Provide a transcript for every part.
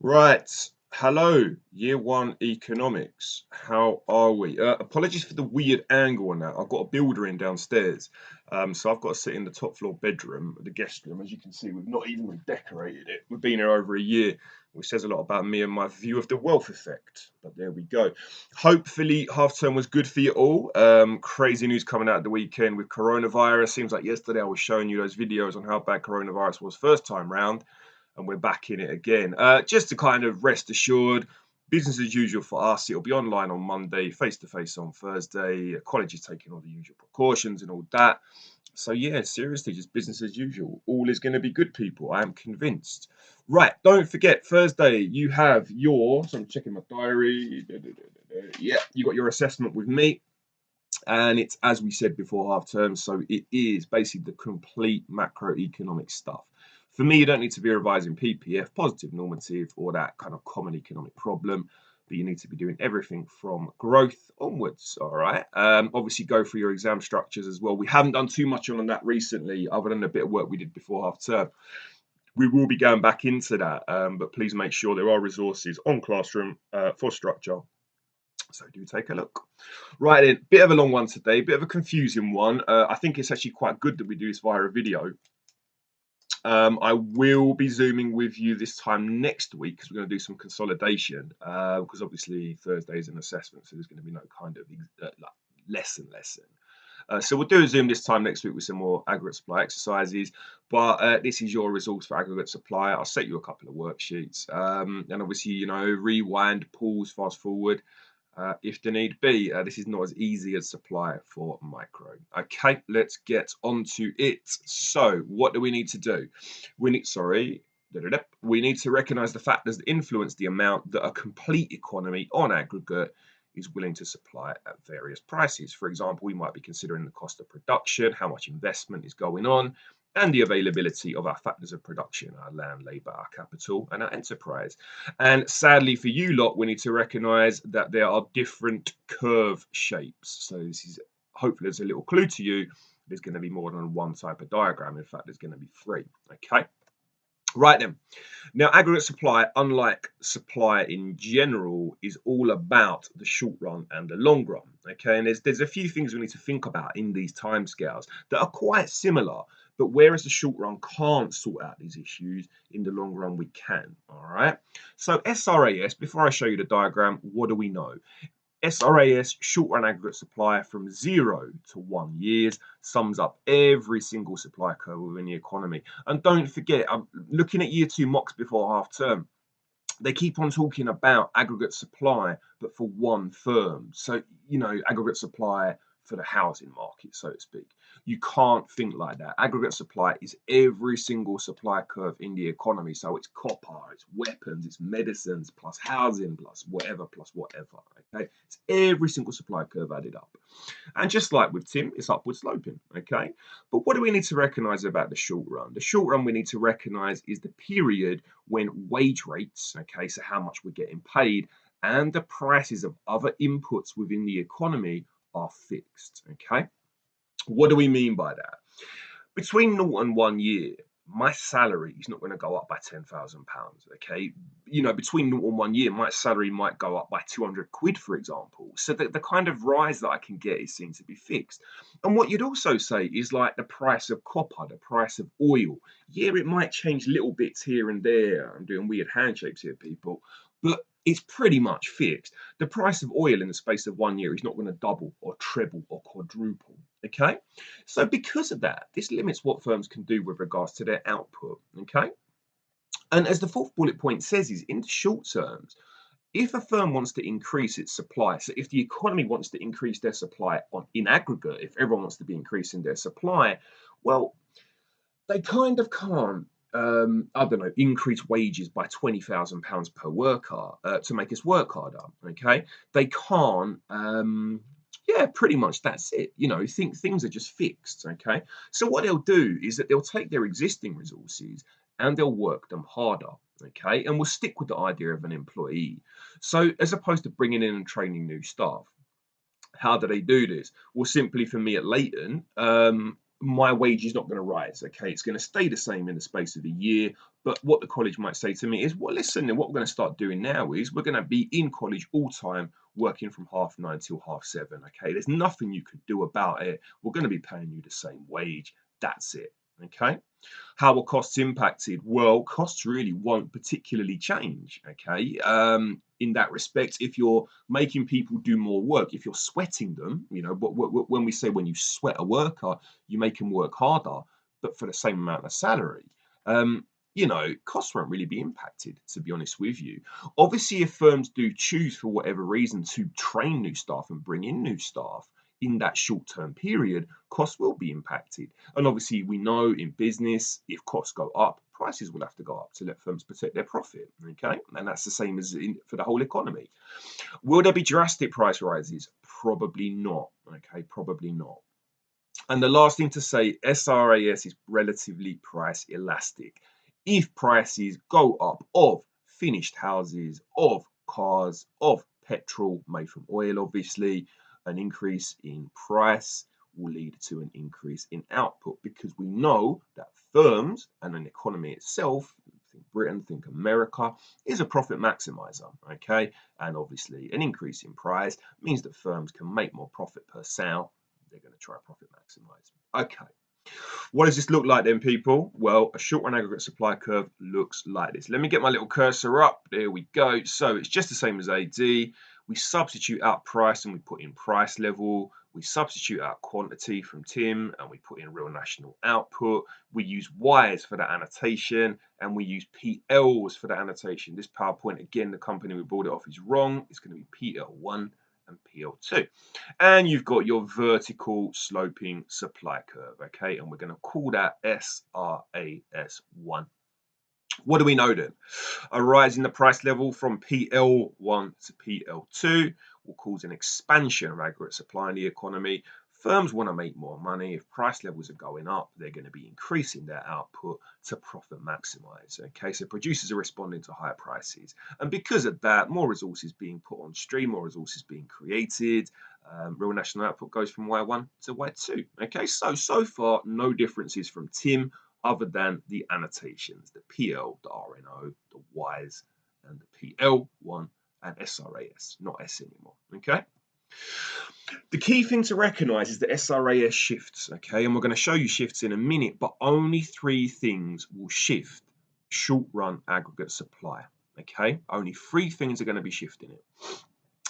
Right. Hello, year one economics. How are we? Apologies for the weird angle on that. I've got a builder in downstairs. So I've got to sit in the top floor bedroom, the guest room. As you can see, we've not even redecorated it. We've been here over a year, which says a lot about me and my view of the wealth effect. But there we go. Hopefully, half term was good for you all. Crazy news coming out the weekend with coronavirus. Seems like yesterday I was showing you those videos on how bad coronavirus was first time round and we're back in it again. Just to kind of rest assured, business as usual for us. It'll be online on Monday, face to face on Thursday. College is taking all the usual precautions and all that. So yeah, seriously, just business as usual. All is going to be good, people. I am convinced. Right, don't forget Thursday. You have your. So I'm checking my diary. Yeah, you got your assessment with me. And it's as we said before half term, so it is basically the complete macroeconomic stuff. For me, you don't need to be revising PPF, positive normative, or that kind of common economic problem, but you need to be doing everything from growth onwards. All right. Obviously, go through your exam structures as well. We haven't done too much on that recently, other than a bit of work we did before half term. We will be going back into that, but please make sure there are resources on Classroom for structure. So do take a look. Right then, bit of a long one today, bit of a confusing one. I think it's actually quite good that we do this via a video. I will be zooming with you this time next week because we're going to do some consolidation. Because obviously Thursday is an assessment, so there's going to be no kind of like lesson. So we'll do a Zoom this time next week with some more aggregate supply exercises. But this is your resource for aggregate supply. I'll set you a couple of worksheets, and obviously rewind, pause, fast forward. If the need be. This is not as easy as supply for micro. Okay, let's get onto it. So, what do we need to do? We need to recognize the factors that influence the amount that a complete economy on aggregate is willing to supply at various prices. For example, we might be considering the cost of production, how much investment is going on, and the availability of our factors of production, our land, labour, our capital, and our enterprise. And sadly for you lot, we need to recognize that there are different curve shapes. So this is hopefully there's a little clue to you. There's going to be more than one type of diagram. In fact, there's going to be three. Okay. Right then. Now, aggregate supply, unlike supply in general, is all about the short run and the long run. Okay, and there's a few things we need to think about in these timescales that are quite similar, but whereas the short run can't sort out these issues, in the long run we can. All right. So SRAS, before I show you the diagram, what do we know? SRAS, short run aggregate supply from 0 to 1 years, sums up every single supply curve within the economy. And don't forget, I'm looking at year 2 mocks before half term. They keep on talking about aggregate supply, but for one firm. So, aggregate supply for the housing market, so to speak. You can't think like that. Aggregate supply is every single supply curve in the economy. So it's copper, it's weapons, it's medicines, plus housing, plus whatever. Okay, it's every single supply curve added up. And just like with Tim, it's upward sloping. Okay, but what do we need to recognize about the short run? The short run we need to recognize is the period when wage rates, okay, so how much we're getting paid, and the prices of other inputs within the economy are fixed. Okay, what do we mean by that? Between 0 and 1 year, my salary is not going to go up by £10,000. Okay, between 0 and 1 year, my salary might go up by 200 quid, for example. So the kind of rise that I can get is seen to be fixed. And what you'd also say is like the price of copper, the price of oil. Yeah, it might change little bits here and there. I'm doing weird handshapes here, people, but it's pretty much fixed. The price of oil in the space of 1 year is not going to double or treble or quadruple. Okay, so because of that, this limits what firms can do with regards to their output. Okay, and as the fourth bullet point says, is in the short terms, if a firm wants to increase its supply, so if the economy wants to increase their supply in aggregate, if everyone wants to be increasing their supply, well, they kind of can't. I don't know, increase wages by £20,000 per worker to make us work harder. Okay, they can't. Yeah, pretty much that's it. Things are just fixed. Okay, so what they'll do is that they'll take their existing resources and they'll work them harder. Okay, and we'll stick with the idea of an employee. So as opposed to bringing in and training new staff, how do they do this? Well, simply for me at Leighton, my wage is not going to rise. Okay, it's going to stay the same in the space of a year, But what the college might say to me is, well, listen, what we're going to start doing now is we're going to be in college all time, working from 9:30 till 7:30. Okay, there's nothing you can do about it. We're going to be paying you the same wage. That's it. Okay. How are costs impacted? Well, costs really won't particularly change. Okay. In that respect, if you're making people do more work, if you're sweating them, when we say when you sweat a worker, you make them work harder, but for the same amount of salary. Um, Costs won't really be impacted, to be honest with you. Obviously, if firms do choose for whatever reason to train new staff and bring in new staff in that short-term period, costs will be impacted. And obviously, we know in business, if costs go up, prices will have to go up to let firms protect their profit. Okay, and that's the same as for the whole economy. Will there be drastic price rises? Probably not. Okay, probably not. And the last thing to say, SRAS is relatively price elastic. If prices go up of finished houses, of cars, of petrol made from oil, obviously, an increase in price will lead to an increase in output, because we know that firms and an economy itself, think Britain, think America, is a profit maximizer. Okay, and obviously an increase in price means that firms can make more profit per sale. They're going to try profit maximize. Okay. What does this look like then, people? Well, a short run aggregate supply curve looks like this. Let me get my little cursor up. There we go. So it's just the same as AD. We substitute out price and we put in price level. We substitute out quantity from Tim and we put in real national output. We use Y's for the annotation and we use PLs for the annotation. This PowerPoint, again, the company we bought it off is wrong. It's going to be PL1 and PL2. And you've got your vertical sloping supply curve, okay? And we're going to call that SRAS1. What do we know then? A rise in the price level from PL1 to PL2 will cause an expansion of aggregate supply in the economy. Firms want to make more money. If price levels are going up, they're going to be increasing their output to profit maximize. Okay, so producers are responding to higher prices. And because of that, more resources being put on stream, more resources being created. Real national output goes from Y1 to Y2. Okay, so far, no differences from Tim other than the annotations, the PL, the RNO, the Ys, and the PL1 and SRAS, not S anymore. Okay. The key thing to recognize is that SRAS shifts, okay, and we're going to show you shifts in a minute, but only three things will shift short run aggregate supply, okay? Only three things are going to be shifting it.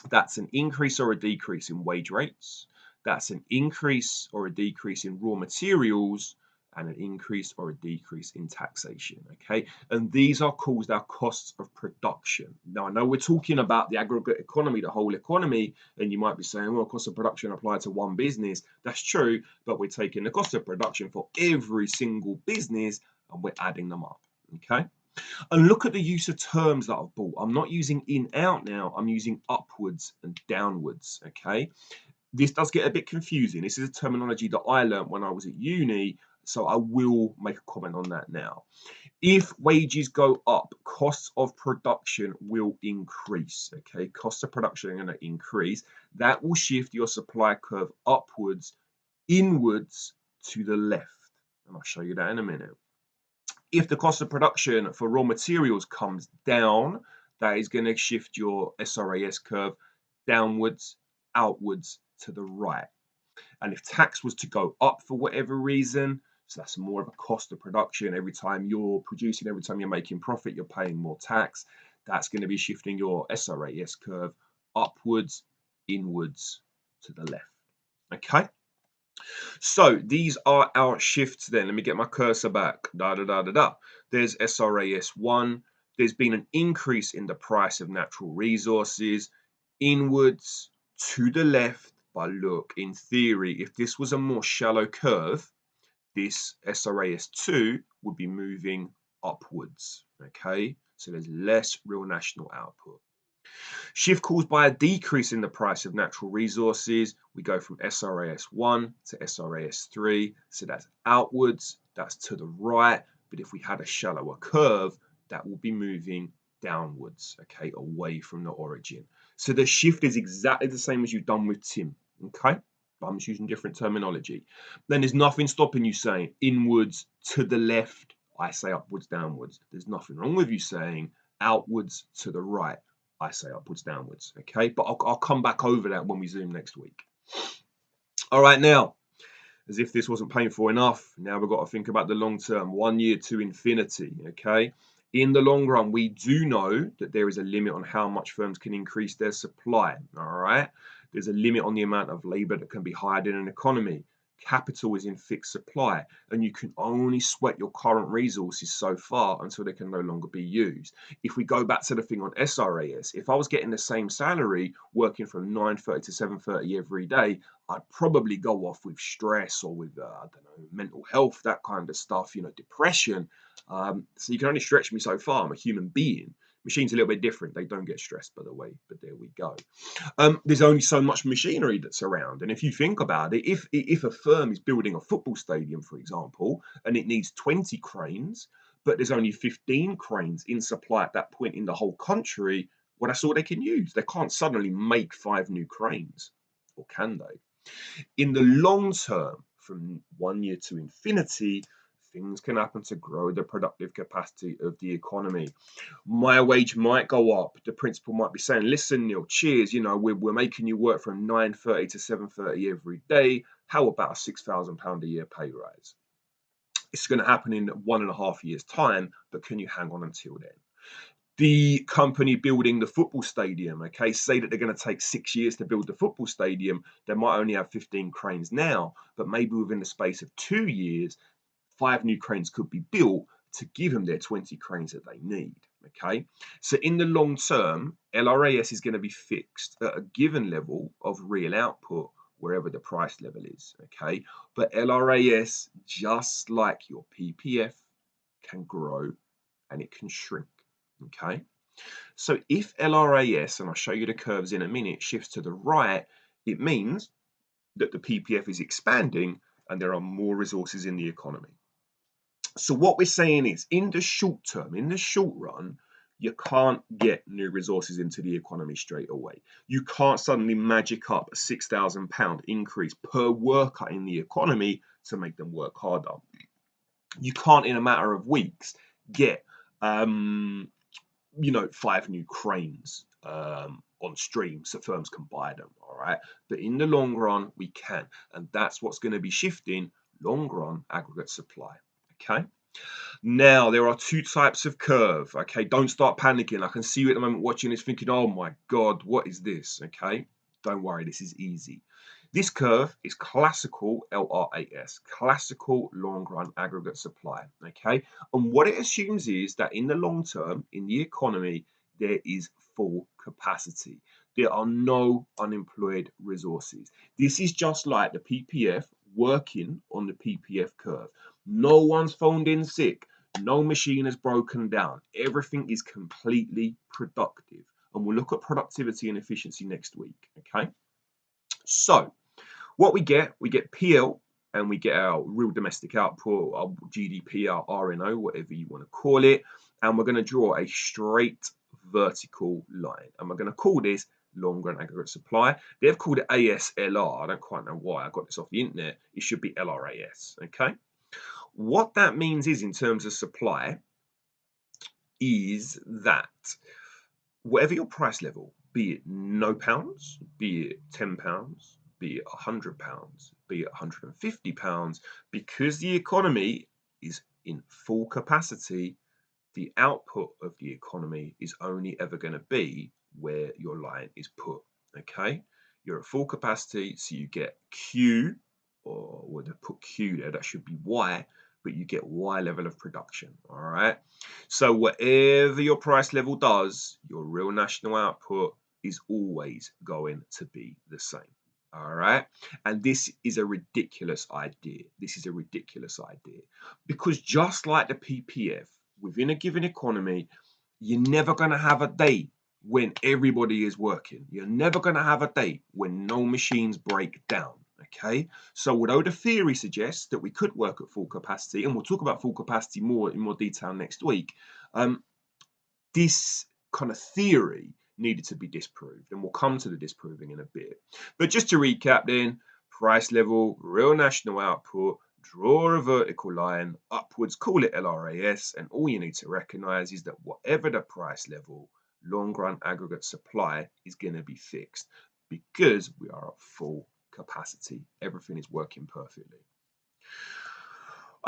That's an increase or a decrease in wage rates, that's an increase or a decrease in raw materials, and an increase or a decrease in taxation, okay? And these are called our costs of production. Now, I know we're talking about the aggregate economy, the whole economy, and you might be saying, well, cost of production applied to one business. That's true, but we're taking the cost of production for every single business and we're adding them up, okay? And look at the use of terms that I've bought. I'm not using in, out now. I'm using upwards and downwards, okay? This does get a bit confusing. This is a terminology that I learned when I was at uni, so I will make a comment on that now. If wages go up, costs of production will increase, okay? Costs of production are going to increase. That will shift your supply curve upwards, inwards to the left. And I'll show you that in a minute. If the cost of production for raw materials comes down, that is going to shift your SRAS curve downwards, outwards to the right. And if tax was to go up for whatever reason, so that's more of a cost of production. Every time you're producing, every time you're making profit, you're paying more tax. That's going to be shifting your SRAS curve upwards, inwards to the left. Okay. So these are our shifts then. Let me get my cursor back. There's SRAS1. There's been an increase in the price of natural resources inwards to the left. But look, in theory, if this was a more shallow curve, this SRAS2 would be moving upwards. Okay, so there's less real national output. Shift caused by a decrease in the price of natural resources. We go from SRAS1 to SRAS3. So that's outwards, that's to the right. But if we had a shallower curve, that will be moving downwards, okay, away from the origin. So the shift is exactly the same as you've done with Tim, okay? But I'm just using different terminology. Then there's nothing stopping you saying inwards to the left. I say upwards, downwards. There's nothing wrong with you saying outwards to the right. I say upwards, downwards. Okay, but I'll come back over that when we Zoom next week. All right, now, as if this wasn't painful enough, now we've got to think about the long term, 1 year to infinity. Okay, in the long run, we do know that there is a limit on how much firms can increase their supply. All right, there's a limit on the amount of labor that can be hired in an economy. Capital is in fixed supply, and you can only sweat your current resources so far until they can no longer be used. If we go back to the thing on SRAS, if I was getting the same salary working from 9:30 to 7:30 every day, I'd probably go off with stress or with I don't know, mental health, that kind of stuff, depression. So you can only stretch me so far. I'm a human being. Machines are a little bit different. They don't get stressed, by the way, but there we go. There's only so much machinery that's around, and if you think about it, if a firm is building a football stadium, for example, and it needs 20 cranes, but there's only 15 cranes in supply at that point in the whole country, well, that's all they can use. They can't suddenly make 5 new cranes, or can they? In the long term, from 1 year to infinity, things can happen to grow the productive capacity of the economy. My wage might go up. The principal might be saying, listen, Neil, cheers, we're making you work from 9:30 to 7:30 every day. How about a £6,000 a year pay rise? It's going to happen in 1.5 years' time, but can you hang on until then? The company building the football stadium, okay, say that they're going to take 6 years to build the football stadium. They might only have 15 cranes now, but maybe within the space of 2 years, 5 new cranes could be built to give them their 20 cranes that they need. Okay, so in the long term, LRAS is going to be fixed at a given level of real output wherever the price level is. Okay, but LRAS, just like your PPF, can grow and it can shrink. Okay, so if LRAS, and I'll show you the curves in a minute, shifts to the right, it means that the PPF is expanding and there are more resources in the economy. So what we're saying is, in the short term, in the short run, you can't get new resources into the economy straight away. You can't suddenly magic up a £6,000 increase per worker in the economy to make them work harder. You can't, in a matter of weeks, get 5 new cranes on stream so firms can buy them. All right, but in the long run, we can, and that's what's going to be shifting long run aggregate supply. Okay, now there are 2 types of curve. Okay, don't start panicking. I can see you at the moment watching this thinking, oh my god, what is this? Okay, don't worry, this is easy. This curve is classical LRAS, classical long run aggregate supply. Okay, and what it assumes is that in the long term in the economy there is full capacity. There are no unemployed resources. This is just like the PPF working on the PPF curve. No one's phoned in sick. No machine has broken down. Everything is completely productive. And we'll look at productivity and efficiency next week. Okay. So what we get PL and we get our real domestic output, our GDP, our RNO, whatever you want to call it. And we're going to draw a straight vertical line. And we're going to call this long run aggregate supply. They've called it ASLR. I don't quite know why. I got this off the internet. It should be LRAS. Okay. What that means is, in terms of supply, is that whatever your price level, be it no pounds, be it £10, be it £100, be it £150, because the economy is in full capacity, the output of the economy is only ever going to be where your line is put. Okay, you're at full capacity, so you get Q, or would have put Q there, that should be Y, but you get Y level of production. All right, so whatever your price level does, your real national output is always going to be the same. All right, and this is a ridiculous idea. This is a ridiculous idea, because just like the PPF, within a given economy, you're never going to have a day when everybody is working. You're never going to have a day when no machines break down. Okay, so although the theory suggests that we could work at full capacity, and we'll talk about full capacity in more detail next week, this kind of theory needed to be disproved, and we'll come to the disproving in a bit. But just to recap then, price level, real national output, draw a vertical line upwards, call it LRAS, and all you need to recognize is that whatever the price level, long run aggregate supply is going to be fixed because we are at full capacity. Everything is working perfectly.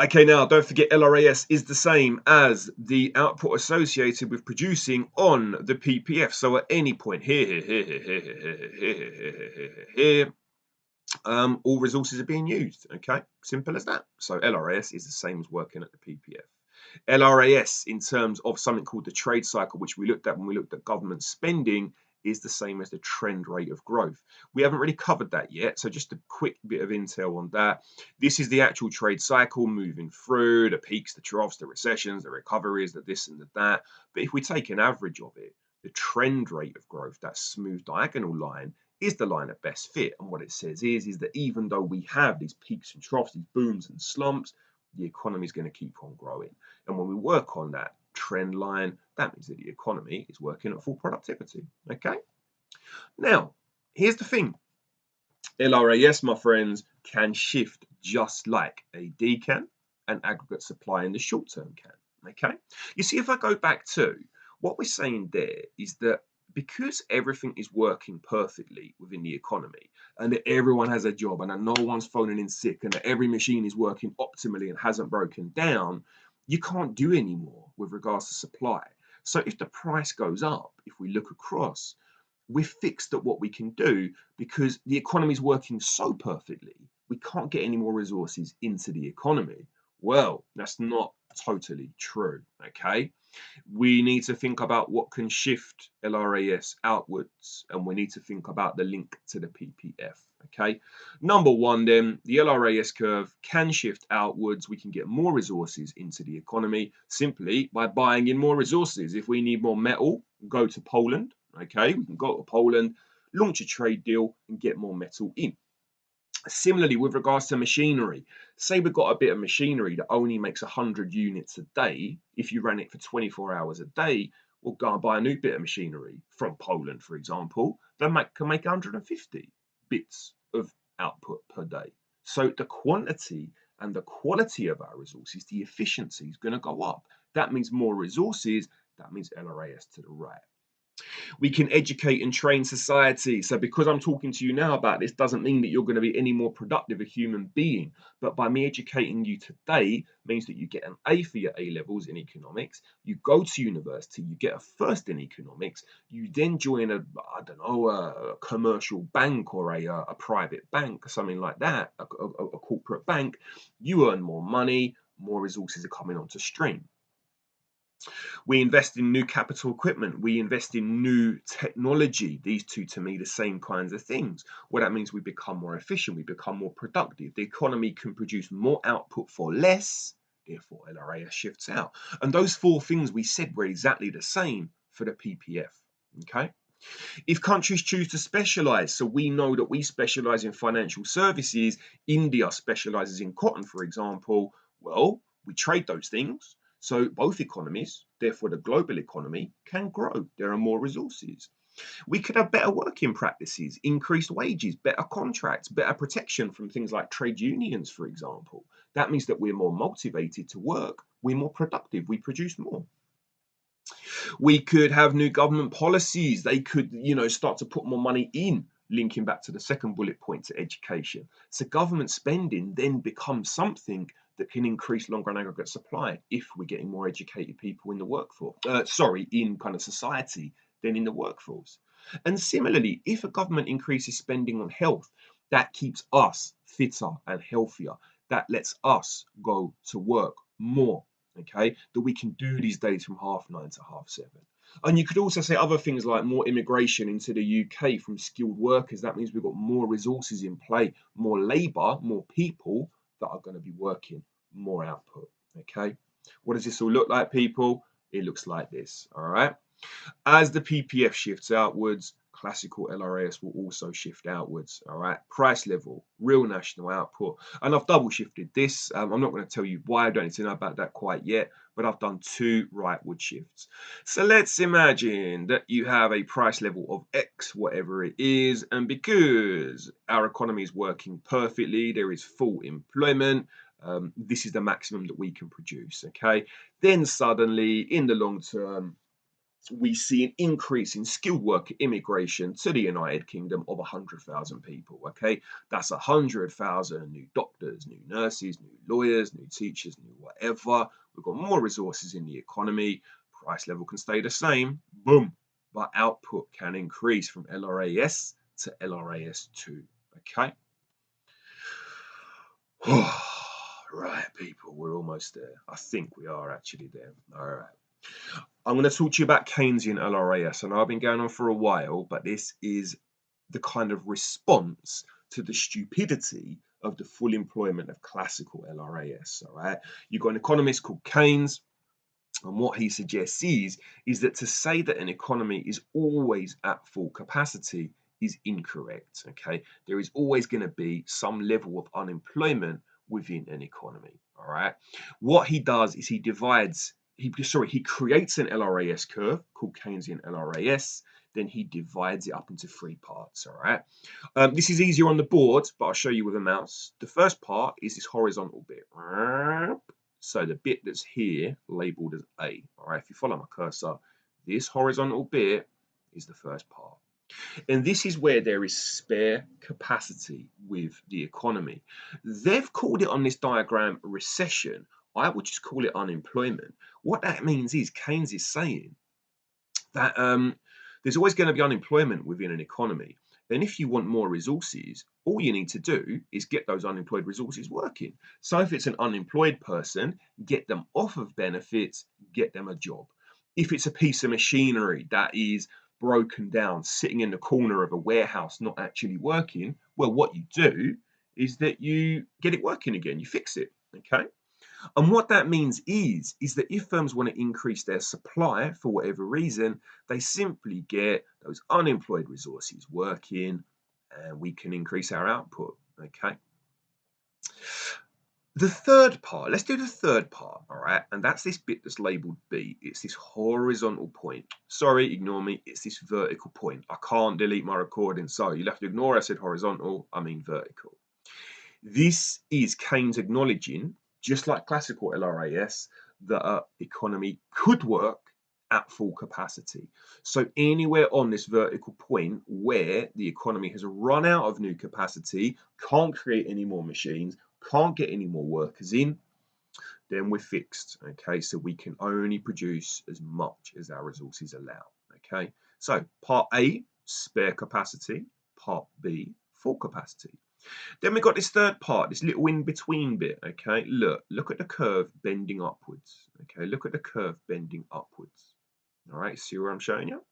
Okay, now don't forget LRAS is the same as the output associated with producing on the PPF. So at any point here, all resources are being used. Okay, simple as that. So LRAS is the same as working at the PPF. LRAS in terms of something called the trade cycle, which we looked at when we looked at government spending, is the same as the trend rate of growth. We haven't really covered that yet, so just a quick bit of intel on that. This is the actual trade cycle moving through the peaks, the troughs, the recessions, the recoveries, the this and the that. But if we take an average of it, the trend rate of growth, that smooth diagonal line, is the line of best fit. And what it says is that even though we have these peaks and troughs, these booms and slumps, the economy is going to keep on growing. And when we work on that trend line, that means that the economy is working at full productivity. Okay. Now, here's the thing. LRAS, my friends, can shift just like AD can and aggregate supply in the short term can. Okay. You see, if I go back to what we're saying there is that because everything is working perfectly within the economy and that everyone has a job and that no one's phoning in sick and that every machine is working optimally and hasn't broken down, you can't do any more with regards to supply. So if the price goes up, if we look across, we're fixed at what we can do because the economy is working so perfectly, we can't get any more resources into the economy. Well, that's not totally true. Okay. We need to think about what can shift LRAS outwards, and we need to think about the link to the PPF. Okay. Number one, then, the LRAS curve can shift outwards. We can get more resources into the economy simply by buying in more resources. If we need more metal, go to Poland. Okay, we can go to Poland, launch a trade deal, and get more metal in. Similarly, with regards to machinery, say we've got a bit of machinery that only makes 100 units a day. If you ran it for 24 hours a day, we'll go and buy a new bit of machinery from Poland, for example, that can make 150 bits of output per day. So the quantity and the quality of our resources, the efficiency is going to go up. That means more resources. That means LRAS to the right. We can educate and train society. So because I'm talking to you now about this doesn't mean that you're going to be any more productive a human being. But by me educating you today means that you get an A for your A levels in economics. You go to university, you get a first in economics. You then join a commercial bank or a private bank, something like that, a corporate bank. You earn more money, more resources are coming onto stream. We invest in new capital equipment. We invest in new technology. These two, to me, the same kinds of things. What that means, we become more efficient. We become more productive. The economy can produce more output for less. Therefore, LRAS shifts out. And those four things we said were exactly the same for the PPF. Okay. If countries choose to specialize, so we know that we specialize in financial services, India specializes in cotton, for example, well, we trade those things. So both economies, therefore the global economy, can grow. There are more resources. We could have better working practices, increased wages, better contracts, better protection from things like trade unions, for example. That means that we're more motivated to work, we're more productive, we produce more. We could have new government policies. They could, start to put more money in, linking back to the second bullet point to education. So government spending then becomes something that can increase long run aggregate supply if we're getting more educated people in the workforce, in kind of society than in the workforce. And similarly, if a government increases spending on health, that keeps us fitter and healthier. That lets us go to work more, okay, that we can do these days from 9:30 to 7:30. And you could also say other things like more immigration into the UK from skilled workers. That means we've got more resources in play, more labour, more people that are going to be working, more output. Okay. What does this all look like, people? It looks like this. All right. As the PPF shifts outwards, classical LRAS will also shift outwards. All right. Price level, real national output. And I've double shifted this. I'm not going to tell you why. I don't need to know about that quite yet, but I've done two rightward shifts. So let's imagine that you have a price level of X, whatever it is. And because our economy is working perfectly, there is full employment. This is the maximum that we can produce, okay? Then suddenly, in the long term, we see an increase in skilled worker immigration to the United Kingdom of 100,000 people, okay? That's 100,000 new doctors, new nurses, new lawyers, new teachers, new whatever. We've got more resources in the economy. Price level can stay the same, boom. But output can increase from LRAS to LRAS2, okay? Right, people, we're almost there. I think we are actually there. All right. I'm going to talk to you about Keynesian LRAS. I know I've been going on for a while, but this is the kind of response to the stupidity of the full employment of classical LRAS. All right. You've got an economist called Keynes, and what he suggests is that to say that an economy is always at full capacity is incorrect. Okay. There is always going to be some level of unemployment within an economy. All right. What he does is he creates an LRAS curve called Keynesian LRAS. Then he divides it up into three parts. All right. This is easier on the board, but I'll show you with a mouse. The first part is this horizontal bit. So the bit that's here labeled as A. All right. If you follow my cursor, this horizontal bit is the first part. And this is where there is spare capacity with the economy. They've called it on this diagram recession. I would just call it unemployment. What that means is Keynes is saying that there's always going to be unemployment within an economy. And if you want more resources, all you need to do is get those unemployed resources working. So if it's an unemployed person, get them off of benefits, get them a job. If it's a piece of machinery that is broken down, sitting in the corner of a warehouse, not actually working, well, what you do is that you get it working again, you fix it, okay? And what that means is that if firms want to increase their supply for whatever reason, they simply get those unemployed resources working and we can increase our output, okay? The third part, let's do the third part, all right? And that's this bit that's labeled B. It's this horizontal point. Sorry, ignore me. It's this vertical point. I can't delete my recording, so you'll have to ignore I said horizontal, I mean vertical. This is Keynes acknowledging, just like classical LRAS, that an economy could work at full capacity. So anywhere on this vertical point where the economy has run out of new capacity, can't create any more machines, can't get any more workers in, then we're fixed. Okay, so we can only produce as much as our resources allow. Okay, so part A, spare capacity, part B, full capacity. Then we've got this third part, this little in-between bit, okay? Look at the curve bending upwards, okay? Look at the curve bending upwards, all right? See where I'm showing you?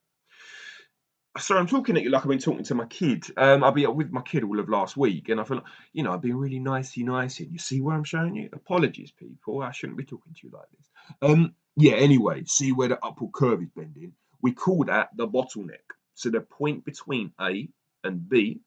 Sorry, I'm talking at you like I've been talking to my kid. I've been with my kid all of last week, and I feel like, I've been really nicey. You see where I'm showing you? Apologies, people. I shouldn't be talking to you like this. Yeah, anyway, see where the upward curve is bending? We call that the bottleneck. So the point between A and B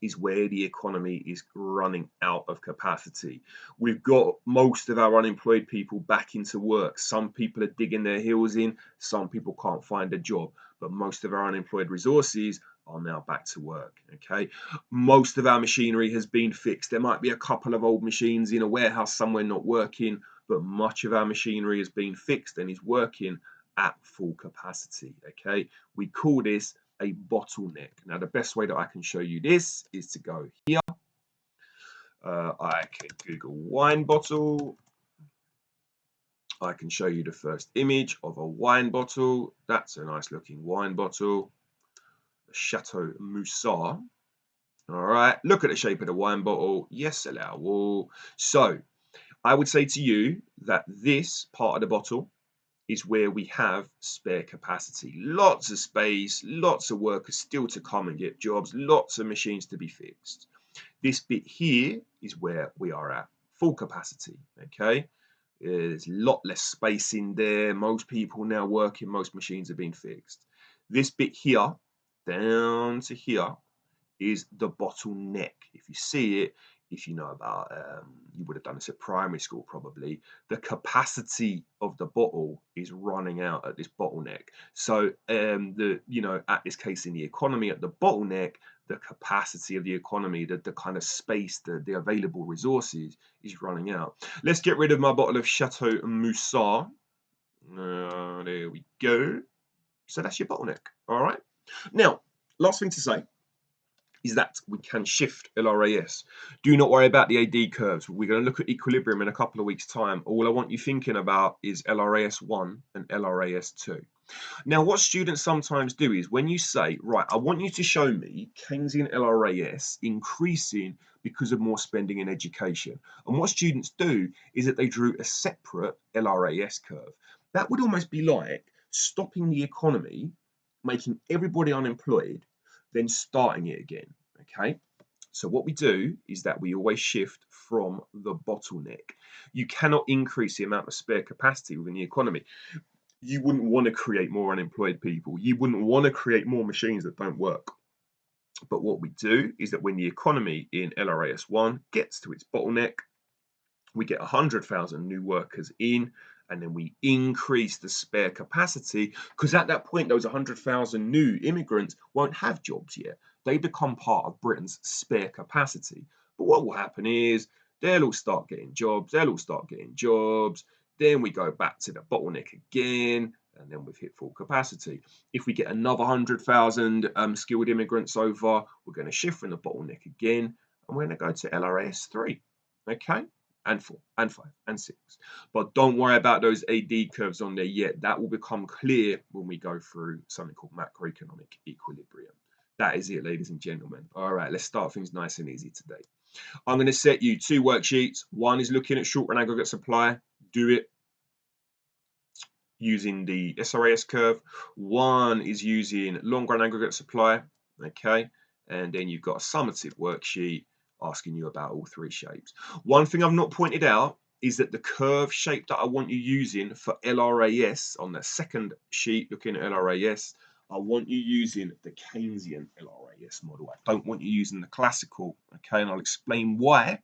is where the economy is running out of capacity. We've got most of our unemployed people back into work. Some people are digging their heels in, some people can't find a job, but most of our unemployed resources are now back to work. Okay, most of our machinery has been fixed. There might be a couple of old machines in a warehouse somewhere not working, but much of our machinery has been fixed and is working at full capacity. Okay, we call this a bottleneck. Now, the best way that I can show you this is to go here. I can Google wine bottle. I can show you the first image of a wine bottle. That's a nice looking wine bottle. Chateau Moussard. All right, look at the shape of the wine bottle. Yes, allow all. So I would say to you that this part of the bottle is where we have spare capacity. Lots of space, lots of workers still to come and get jobs, lots of machines to be fixed. This bit here is where we are at full capacity, okay? There's a lot less space in there. Most people now working, most machines have been fixed. This bit here, down to here, is the bottleneck. If you see it, if you know about, you would have done this at primary school probably, the capacity of the bottle is running out at this bottleneck. So at this case in the economy, at the bottleneck, the capacity of the economy, the kind of space, the available resources is running out. Let's get rid of my bottle of Chateau Moussard. There we go. So that's your bottleneck. All right. Now, last thing to say is that we can shift LRAS. Do not worry about the AD curves. We're going to look at equilibrium in a couple of weeks' time. All I want you thinking about is LRAS 1 and LRAS 2. Now, what students sometimes do is when you say, right, I want you to show me Keynesian LRAS increasing because of more spending in education. And what students do is that they drew a separate LRAS curve. That would almost be like stopping the economy, making everybody unemployed, then starting it again. Okay. So what we do is that we always shift from the bottleneck. You cannot increase the amount of spare capacity within the economy. You wouldn't want to create more unemployed people. You wouldn't want to create more machines that don't work. But what we do is that when the economy in LRAS 1 gets to its bottleneck, we get 100,000 new workers in, and then we increase the spare capacity, because at that point, those 100,000 new immigrants won't have jobs yet. They become part of Britain's spare capacity. But what will happen is they'll all start getting jobs. Then we go back to the bottleneck again, and then we've hit full capacity. If we get another 100,000 skilled immigrants over, we're going to shift from the bottleneck again, and we're going to go to LRAS 3. Okay? And 4, and 5, and 6. But don't worry about those AD curves on there yet. That will become clear when we go through something called macroeconomic equilibrium. That is it, ladies and gentlemen. All right, let's start things nice and easy today. I'm going to set you 2 worksheets. One is looking at short run aggregate supply. Do it using the SRAS curve. One is using long run aggregate supply. Okay, and then you've got a summative worksheet asking you about all 3 shapes. One thing I've not pointed out is that the curve shape that I want you using for LRAS on the second sheet, looking at LRAS, I want you using the Keynesian LRAS model. I don't want you using the classical, okay, and I'll explain why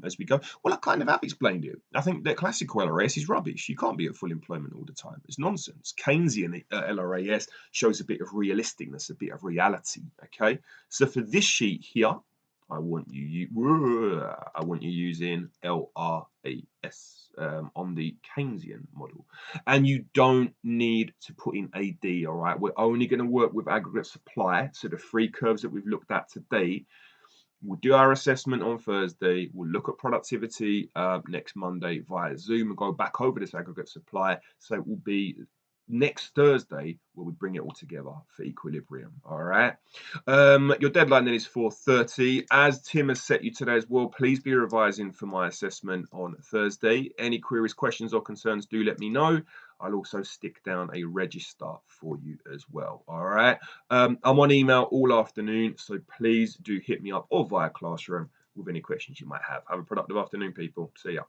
as we go. Well, I kind of have explained it. I think that classical LRAS is rubbish. You can't be at full employment all the time. It's nonsense. Keynesian LRAS shows a bit of realisticness, a bit of reality, okay? So for this sheet here, I want you using LRAS on the Keynesian model. And you don't need to put in AD, all right? We're only going to work with aggregate supply. So the 3 curves that we've looked at today, we'll do our assessment on Thursday. We'll look at productivity next Monday via Zoom and go back over this aggregate supply. So it will be next Thursday where we bring it all together for equilibrium. All right. Your deadline then is 4:30. As Tim has set you today as well, please be revising for my assessment on Thursday. Any queries, questions, or concerns, do let me know. I'll also stick down a register for you as well. All right. I'm on email all afternoon, so please do hit me up or via Classroom with any questions you might have. Have a productive afternoon, people. See ya.